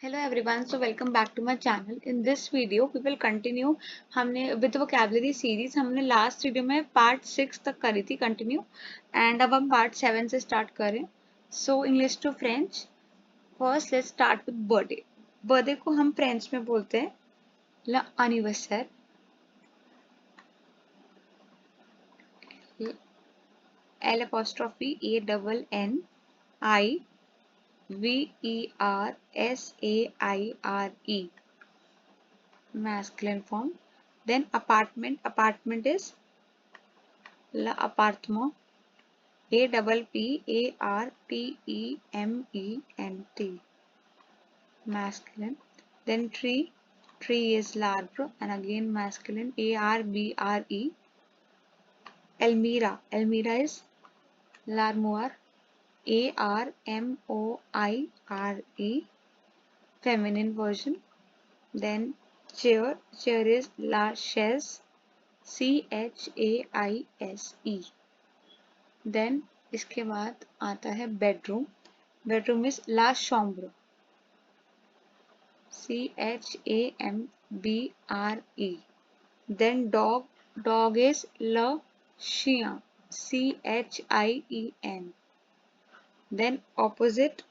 Hello everyone, so welcome back to my channel. In this video we will continue हमने with the vocabulary series हमने last video में part 6 तक करी थी continue and अब हम पार्ट 7 से स्टार्ट करें. So English to French. First let's start with birthday. Birthday को हम फ्रेंच में बोलते हैं ल anniversaire. L apostrophe A double N I VERSAIRE, masculine form. Then apartment. Apartment is l'appartement. APPARTEMENT, masculine. Then tree. Tree is l'arbre and again masculine. ARBRE. Elmira. Elmira is l'armoire. ARMOIRE, feminine version. Then chair. Chair is la chaise. CHAISE. Then इसके बाद आता है bedroom. Bedroom is la chambre. CHAMBRE. Then dog. Dog is le chien. CHIEN. Then opposite.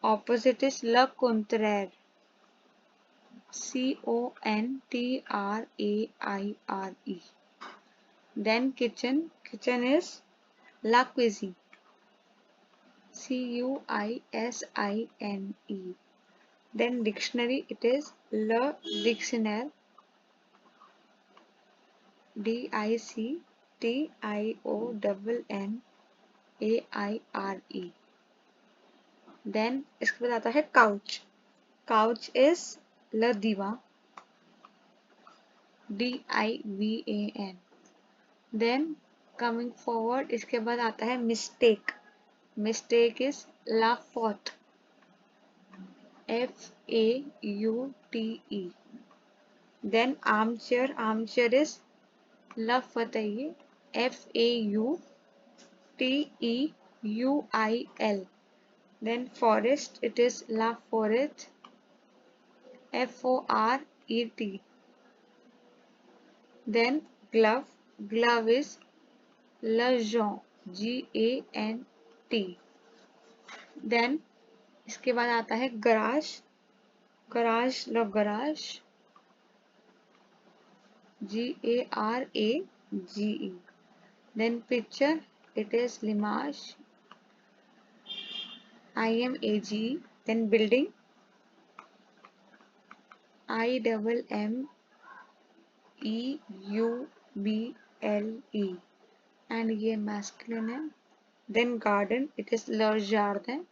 Opposite is le contraire. CONTRAIRE. Then kitchen. Kitchen is la cuisine. CUISINE. Then dictionary, it is le dictionnaire. DICTIONNAIRE. Then इसके बाद आता है couch. Couch is le divan. DIVAN. Then coming forward इसके बाद आता है mistake. Mistake is la faute. FAUTE. Then armchair. Armchair is la fauteuil. FAUTEUIL. Then forest, it is la forêt. FORET. Then glove. Glove is le gant. GANT. Then इसके बाद आता है garage. Garage, le garage. GARAGE. Then picture, it is l'image. IMAGE. Then building, IMMEUBLE. And ये masculine है. Then garden, it is le jardin.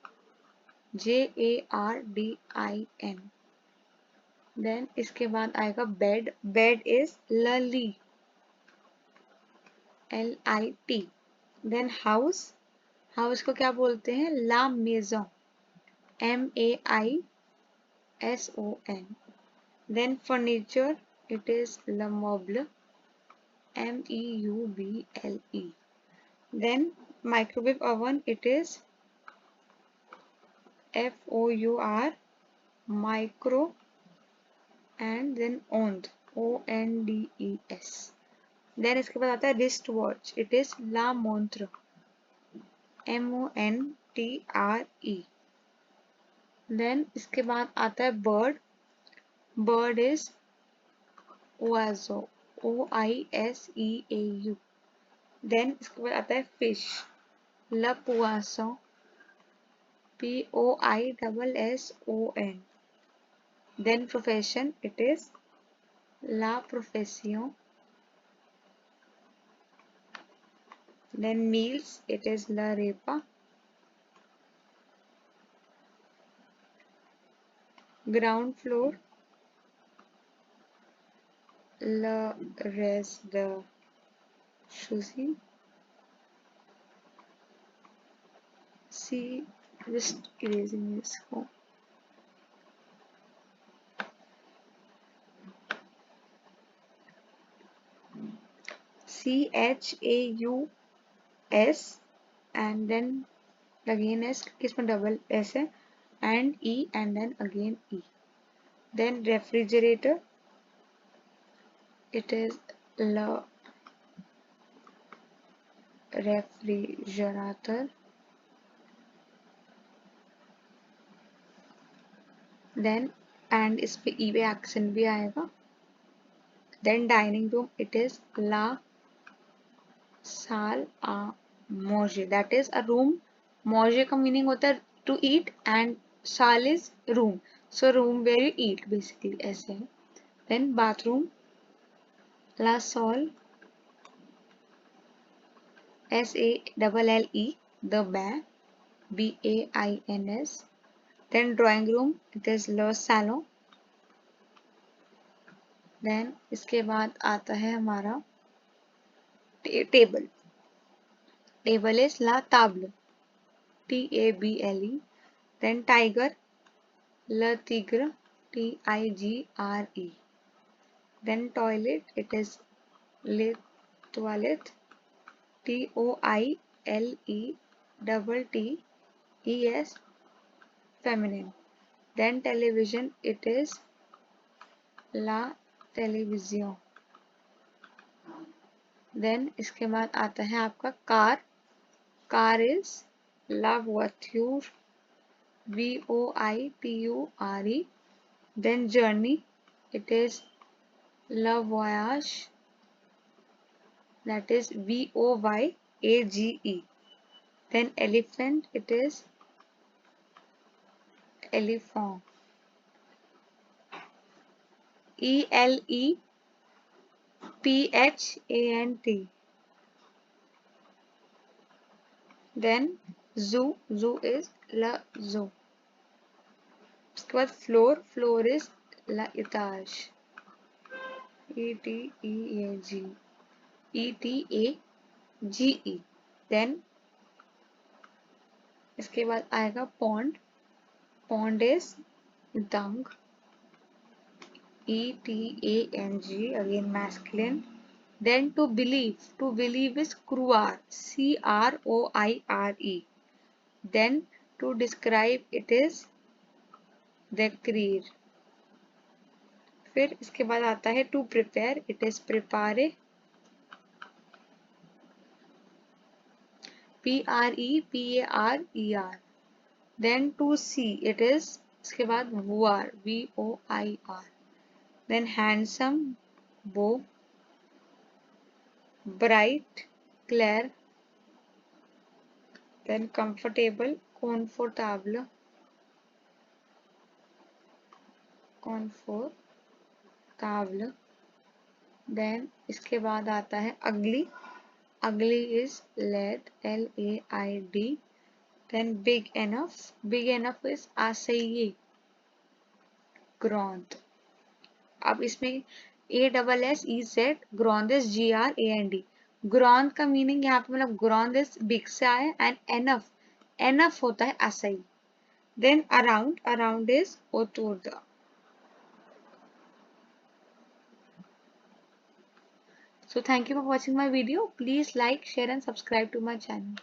JARDIN. Then इसके बाद आएगा bed. Bed is le lit. LIT. Then house. House को क्या बोलते हैं? La maison. MAISON. Then furniture, it is le meuble. MEUBLE. Then microwave oven, it is FOUR, micro, and then onde, ONDES. Then इसके बाद आता है wrist watch, it is la montre. MONTRE. Then इसके बाद आता है bird. Bird is oiseau. OISEAU. Then इसके बाद आता है fish. Le poisson. POISSON. Then profession, it is la profession. Then meals, it is la repas. Ground floor, le rez-de-chaussée. Just erasing this form. CHAUS and then again S, इसमें double S है. and E and then again E. Then refrigerator, it is L refrigerator. Then and इस पे E पे accent भी आएगा. Then dining room, it is La साल आ मोजे, that is a room. मोजे का मीनिंग होता है टू ईट एंड साल is room, so room where you eat basically ऐसे है. देन बाथरूम ला सॉल SALLE द बै BAINS. Then drawing room it is ल सैलो. देन इसके बाद आता है हमारा टेबल. टेबल इज ला ताबल TABLE. Then tiger Le tigre, TIGRE. Then toilet, it is le toilette, TOILETTES, feminine. Then television, it is la television. Then इसके बाद आता है आपका car. Car is la voiture, VOITURE. Then journey, it is le voyage, that is VOYAGE. Then elephant, it is elephant, ELEPHANT. Then zoo, zoo is la zoo. उसके बाद floor, floor is la etage, ETAGE. Then इसके बाद आएगा pond. Pond is dung, ETANG, again masculine. Then to believe is croire, CROIRE. Then to describe it is décrire. फिर इसके बाद आता है to prepare, it is préparer, PREPARER. Then to see, it is इसके बाद voir, VOIR. Then handsome, beau, bright, clair. Then comfortable, confortable, comfortable. Then इसके बाद आता है ugly. Ugly is laid, LAID. Then big enough. Big enough is assez grand. अब इसमें ASSEZ, grand is GRAND. grand का meaning यहाँ पे मतलब grand is big से आया एंड enough होता है assez. Then around is autour de. So thank you for watching my video. Please like, share and subscribe to my channel.